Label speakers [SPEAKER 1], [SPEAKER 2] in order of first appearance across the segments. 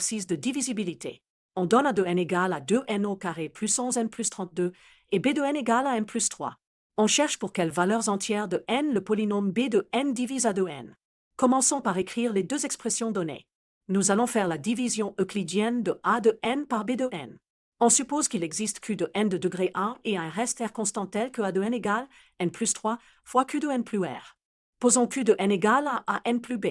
[SPEAKER 1] exercice de divisibilité. On donne a de n égale à 2n au carré plus 11n plus 32 et b de n égale à n plus 3. On cherche pour quelles valeurs entières de n le polynôme b de n divise a de n. Commençons par écrire les deux expressions données. Nous allons faire la division euclidienne de a de n par b de n. On suppose qu'il existe q de n de degré a et un reste r constant tel que a de n égale n plus 3 fois q de n plus r. Posons q de n égale à n plus b.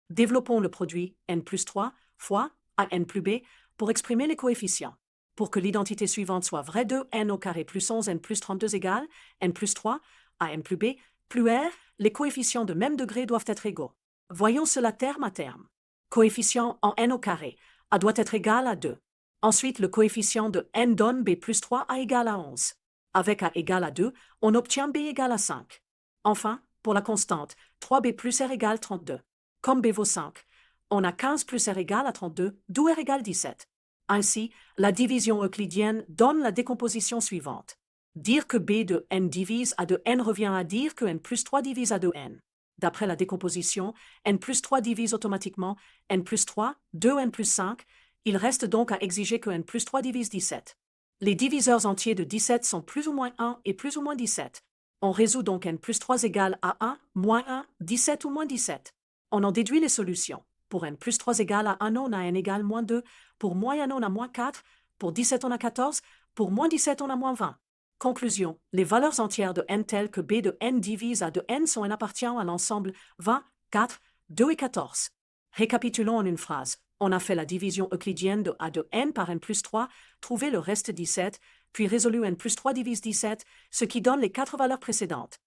[SPEAKER 1] Développons le produit n plus 3 fois a n plus b pour exprimer les coefficients. Pour que l'identité suivante soit vraie, 2n au carré plus 11n plus 32 égale n plus 3 à n plus b plus r, les coefficients de même degré doivent être égaux. Voyons cela terme à terme. Coefficient en n au carré, a doit être égal à 2. Ensuite, le coefficient de n donne b plus 3 a égale à 11. Avec a égale à 2, on obtient b égale à 5. Enfin, pour la constante, 3b plus r égale 32. Comme b vaut 5, on a 15 plus r égale à 32, d'où r égale 17. Ainsi, la division euclidienne donne la décomposition suivante. Dire que b de n divise a de n revient à dire que n plus 3 divise a de n. D'après la décomposition, n plus 3 divise automatiquement n plus 3, 2n plus 5. Il reste donc à exiger que n plus 3 divise 17. Les diviseurs entiers de 17 sont plus ou moins 1 et plus ou moins 17. On résout donc n plus 3 égale à 1, moins 1, 17 ou moins 17. On en déduit les solutions. Pour n plus 3 égale à 1, on a n égale moins 2. Pour moins 1, on a moins 4. Pour 17, on a 14. Pour moins 17, on a moins 20. Conclusion. Les valeurs entières de n telles que b de n divise a de n sont n appartient à l'ensemble 20, 4, 2 et 14. Récapitulons en une phrase. On a fait la division euclidienne de a de n par n plus 3, trouvé le reste 17, puis résolu n plus 3 divise 17, ce qui donne les 4 valeurs précédentes.